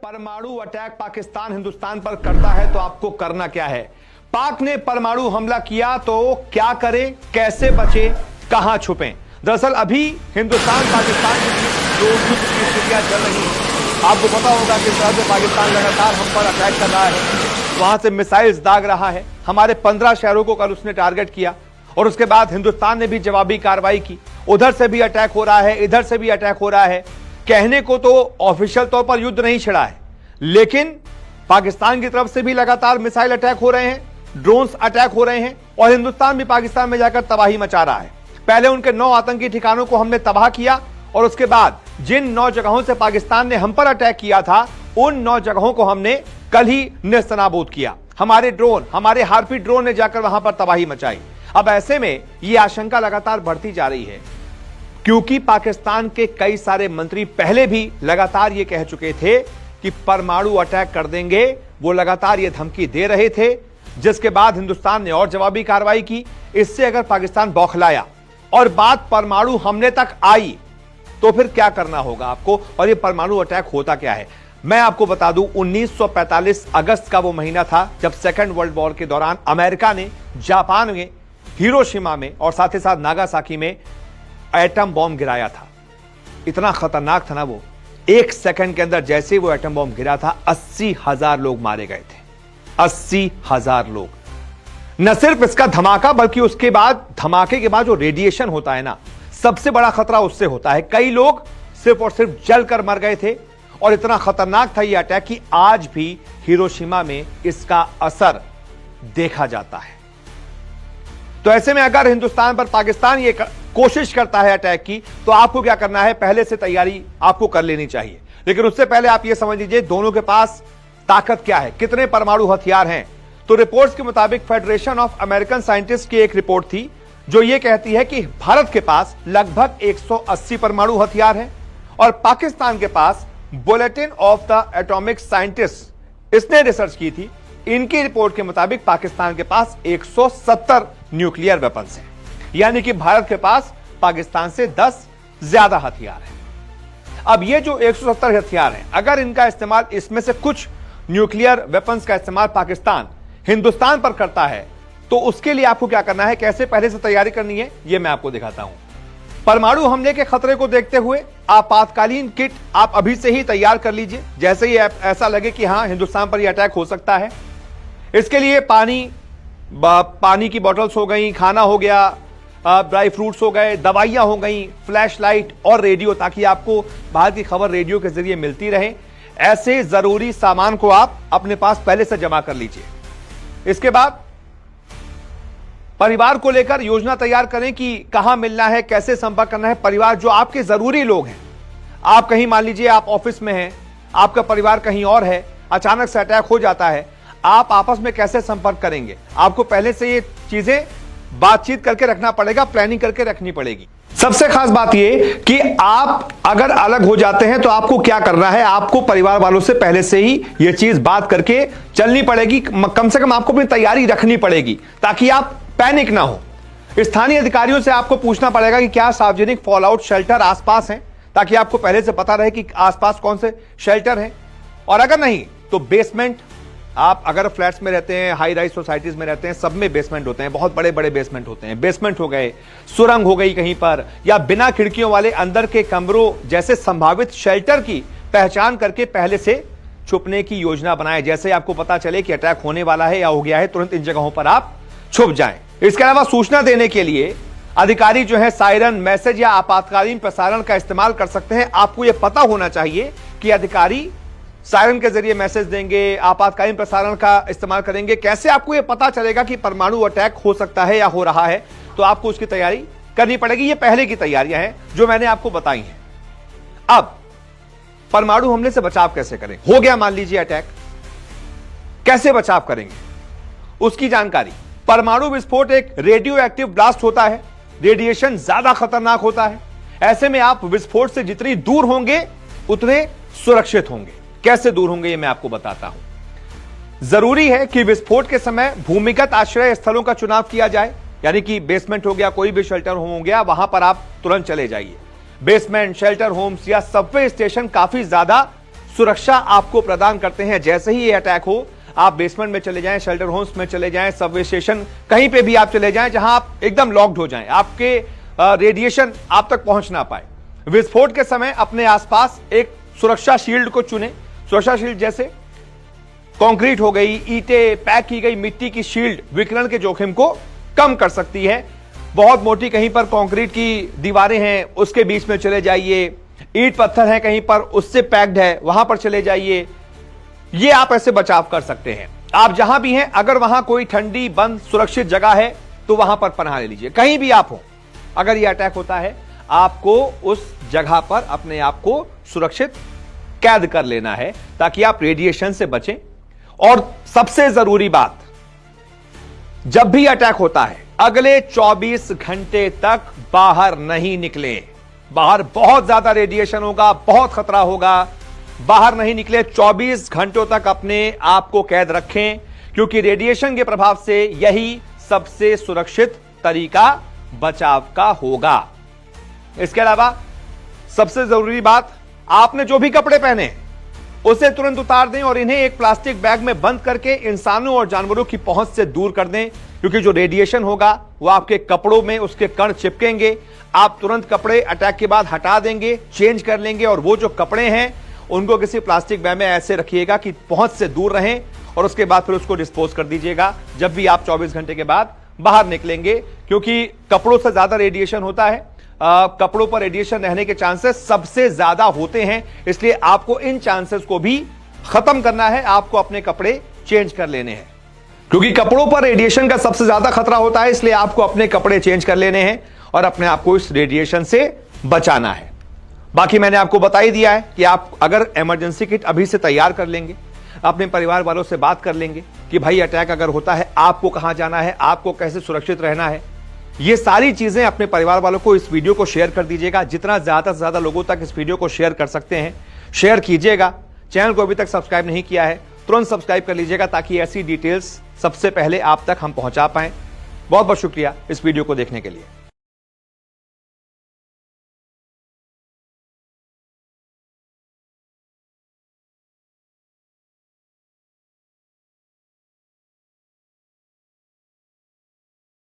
परमाणु अटैक पाकिस्तान हिंदुस्तान पर करता है तो आपको करना क्या है। पाक ने परमाणु हमला किया तो क्या करें, कैसे बचे, कहां छुपें। दरअसल अभी हिंदुस्तान पाकिस्तान के बीच जो युद्ध की स्थितियां चल रही हैं, आपको पता होगा कि सरहद पाकिस्तान लगातार हम पर अटैक कर रहा है, वहां से मिसाइल्स दाग रहा है। हमारे 15 शहरों को कल उसने टारगेट किया और उसके बाद हिंदुस्तान ने भी जवाबी कार्रवाई की। उधर से भी अटैक हो रहा है, इधर से भी अटैक हो रहा है। कहने को तो ऑफिशियल तौर पर युद्ध नहीं छिड़ा है, लेकिन पाकिस्तान की तरफ से भी लगातार मिसाइल अटैक हो रहे हैं, ड्रोन्स अटैक हो रहे हैं और हिंदुस्तान भी पाकिस्तान में जाकर तबाही मचा रहा है। पहले उनके 9 आतंकी ठिकानों को हमने तबाह किया और उसके बाद जिन 9 जगहों से पाकिस्तान ने हम पर अटैक किया था, उन 9 जगहों को हमने कल ही नेस्तनाबूद किया। हमारे ड्रोन, हमारे हार्पी ड्रोन ने जाकर वहां पर तबाही मचाई। अब ऐसे में यह आशंका लगातार बढ़ती जा रही है, क्योंकि पाकिस्तान के कई सारे मंत्री पहले भी लगातार यह कह चुके थे कि परमाणु अटैक कर देंगे। वो लगातार यह धमकी दे रहे थे, जिसके बाद हिंदुस्तान ने और जवाबी कार्रवाई की। इससे अगर पाकिस्तान बौखलाया और बात परमाणु हमले तक आई तो फिर क्या करना होगा आपको, और यह परमाणु अटैक होता क्या है। मैं आपको बता दूं, 1945 अगस्त का वो महीना था जब सेकेंड वर्ल्ड वॉर के दौरान अमेरिका ने जापान में हिरोशिमा में और साथ ही साथ नागासाकी में एटम बॉम्ब गिराया था। इतना खतरनाक था ना वो। 1 सेकंड के अंदर जैसे वो एटम बॉम्ब गिरा था, 80,000 लोग मारे गए थे। 80,000 लोग। न सिर्फ इसका धमाका, बल्कि उसके बाद, धमाके के बाद जो रेडिएशन होता है ना, सबसे बड़ा खतरा उससे होता है। कई लोग सिर्फ और सिर्फ जलकर मर गए थे और इतना खतरनाक था यह अटैक कि आज भी हिरोशिमा में इसका असर देखा जाता है। तो ऐसे में अगर हिंदुस्तान पर पाकिस्तान ये कोशिश करता है अटैक की, तो आपको क्या करना है, पहले से तैयारी आपको कर लेनी चाहिए। लेकिन उससे पहले आप ये समझ लीजिए दोनों के पास ताकत क्या है, कितने परमाणु हथियार हैं। तो रिपोर्ट्स के मुताबिक फेडरेशन ऑफ अमेरिकन साइंटिस्ट की एक रिपोर्ट थी जो ये कहती है कि भारत के पास लगभग 180 परमाणु हथियार हैं और पाकिस्तान के पास bulletin of the atomic scientist, इसने रिसर्च की थी, इनकी रिपोर्ट के मुताबिक पाकिस्तान के पास 170 न्यूक्लियर वेपन्स हैं। यानी कि भारत के पास पाकिस्तान से 10 ज्यादा हथियार हैं। अब ये जो 170 हथियार हैं, अगर इनका इस्तेमाल, इसमें से कुछ न्यूक्लियर वेपन्स का इस्तेमाल पाकिस्तान हिंदुस्तान पर करता है, तो उसके लिए आपको क्या करना है, कैसे पहले से तैयारी करनी है, यह मैं आपको दिखाता हूं। परमाणु हमले के खतरे को देखते हुए आपातकालीन किट आप अभी से ही तैयार कर लीजिए, जैसे ही ऐसा लगे कि हां हिंदुस्तान पर यह अटैक हो सकता है। इसके लिए पानी की बॉटल्स हो गई, खाना हो गया, ड्राई फ्रूट्स हो गए, दवाइयां हो गई, फ्लैश लाइट और रेडियो, ताकि आपको बाहर की खबर रेडियो के जरिए मिलती रहे। ऐसे जरूरी सामान को आप अपने पास पहले से जमा कर लीजिए। इसके बाद परिवार को लेकर योजना तैयार करें कि कहां मिलना है, कैसे संपर्क करना है। परिवार, जो आपके जरूरी लोग हैं, आप कहीं, मान लीजिए आप ऑफिस में हैं, आपका परिवार कहीं और है, अचानक से अटैक हो जाता है, आप आपस में कैसे संपर्क करेंगे, आपको पहले से ये चीजें बातचीत करके रखना पड़ेगा, प्लानिंग करके रखनी पड़ेगी। सबसे खास बात यह कि आप अगर अलग हो जाते हैं तो आपको क्या करना है, आपको परिवार वालों से पहले से ही यह चीज बात करके चलनी पड़ेगी। कम से कम आपको अपनी तैयारी रखनी पड़ेगी ताकि आप पैनिक ना हो। स्थानीय अधिकारियों से आपको पूछना पड़ेगा कि क्या सार्वजनिक फॉल आउट शेल्टर आसपास हैं, ताकि आपको पहले से पता रहे कि आसपास कौन से शेल्टर हैं। और अगर नहीं तो बेसमेंट, आप अगर फ्लैट्स में रहते हैं, हाई राइज सोसाइटीज में रहते हैं, सब में बेसमेंट होते हैं, बहुत बड़े बड़े बेसमेंट होते हैं। बेसमेंट हो गए, सुरंग हो गई कहीं पर, या बिना खिड़कियों वाले अंदर के कमरों जैसे संभावित शेल्टर की पहचान करके पहले से छुपने की योजना बनाएं। जैसे आपको पता चले कि अटैक होने वाला है या हो गया है, तुरंत इन जगहों पर आप छुप जाएं। इसके अलावा सूचना देने के लिए अधिकारी जो है सायरन, मैसेज या आपातकालीन प्रसारण का इस्तेमाल कर सकते हैं। आपको यह पता होना चाहिए कि अधिकारी सायरन के जरिए मैसेज देंगे, आपातकालीन प्रसारण का इस्तेमाल करेंगे। कैसे आपको यह पता चलेगा कि परमाणु अटैक हो सकता है या हो रहा है, तो आपको उसकी तैयारी करनी पड़ेगी। ये पहले की तैयारियां हैं जो मैंने आपको बताई हैं। अब परमाणु हमले से बचाव कैसे करें, हो गया मान लीजिए अटैक, कैसे बचाव करेंगे उसकी जानकारी। परमाणु विस्फोट एक रेडियो एक्टिव ब्लास्ट होता है, रेडिएशन ज्यादा खतरनाक होता है। ऐसे में आप विस्फोट से जितनी दूर होंगे उतने सुरक्षित होंगे। कैसे दूर होंगे ये मैं आपको बताता हूं। जरूरी है कि विस्फोट के समय भूमिगत आश्रय स्थलों का चुनाव किया जाए, यानी कि बेसमेंट हो गया, कोई भी शेल्टर होम हो गया, वहां पर आप तुरंत चले जाइए। बेसमेंट, शेल्टर होम्स या सबवे स्टेशन काफी ज्यादा सुरक्षा आपको प्रदान करते हैं। जैसे ही ये अटैक हो, आप बेसमेंट में चले जाएं, शेल्टर होम्स में चले जाएं, सबवे स्टेशन, कहीं पे भी आप चले जाएं जहां आप एकदम लॉक्ड हो जाएं, आपके रेडिएशन आप तक पहुंच ना पाए। विस्फोट के समय अपने आसपास एक सुरक्षा शील्ड को चुनें। सुरक्षा शील्ड जैसे कंक्रीट हो गई, ईंटें, पैक की गई मिट्टी की शील्ड विकिरण के जोखिम को कम कर सकती है। बहुत मोटी कहीं पर कंक्रीट की दीवारें हैं, उसके बीच में चले जाइए। ईंट पत्थर है कहीं पर, उससे पैक्ड है, वहां पर चले जाइए। ये आप ऐसे बचाव कर सकते हैं। आप जहां भी हैं, अगर वहां कोई ठंडी बंद सुरक्षित जगह है तो वहां पर पनाह ले लीजिए। कहीं भी आप हो, अगर यह अटैक होता है, आपको उस जगह पर अपने आप को सुरक्षित कैद कर लेना है ताकि आप रेडिएशन से बचें। और सबसे जरूरी बात, जब भी अटैक होता है, अगले 24 घंटे तक बाहर नहीं निकले। बाहर बहुत ज्यादा रेडिएशन होगा, बहुत खतरा होगा, बाहर नहीं निकले। 24 घंटों तक अपने आप को कैद रखें, क्योंकि रेडिएशन के प्रभाव से यही सबसे सुरक्षित तरीका बचाव का होगा। इसके अलावा सबसे जरूरी बात, आपने जो भी कपड़े पहने उसे तुरंत उतार दें और इन्हें एक प्लास्टिक बैग में बंद करके इंसानों और जानवरों की पहुंच से दूर कर दें, क्योंकि जो रेडिएशन होगा वो आपके कपड़ों में उसके कण चिपकेंगे। आप तुरंत कपड़े अटैक के बाद हटा देंगे, चेंज कर लेंगे, और वो जो कपड़े हैं उनको किसी प्लास्टिक बैग में ऐसे रखिएगा कि पहुंच से दूर रहें, और उसके बाद फिर उसको डिस्पोज कर दीजिएगा जब भी आप 24 घंटे के बाद बाहर निकलेंगे, क्योंकि कपड़ों से ज्यादा रेडिएशन होता है। कपड़ों पर रेडिएशन रहने के चांसेस सबसे ज्यादा होते हैं, इसलिए आपको इन चांसेस को भी खत्म करना है। आपको अपने कपड़े चेंज कर लेने हैं, क्योंकि कपड़ों पर रेडिएशन का सबसे ज्यादा खतरा होता है। इसलिए आपको अपने कपड़े चेंज कर लेने हैं और अपने आप को इस रेडिएशन से बचाना है। बाकी मैंने आपको बता ही दिया है कि आप अगर इमरजेंसी किट अभी से तैयार कर लेंगे, अपने परिवार वालों से बात कर लेंगे कि भाई अटैक अगर होता है आपको कहां जाना है, आपको कैसे सुरक्षित रहना है, ये सारी चीजें अपने परिवार वालों को इस वीडियो को शेयर कर दीजिएगा। जितना ज्यादा से ज्यादा लोगों तक इस वीडियो को शेयर कर सकते हैं शेयर कीजिएगा। चैनल को अभी तक सब्सक्राइब नहीं किया है, तुरंत सब्सक्राइब कर लीजिएगा ताकि ऐसी डिटेल्स सबसे पहले आप तक हम पहुंचा पाएं। बहुत बहुत शुक्रिया इस वीडियो को देखने के लिए।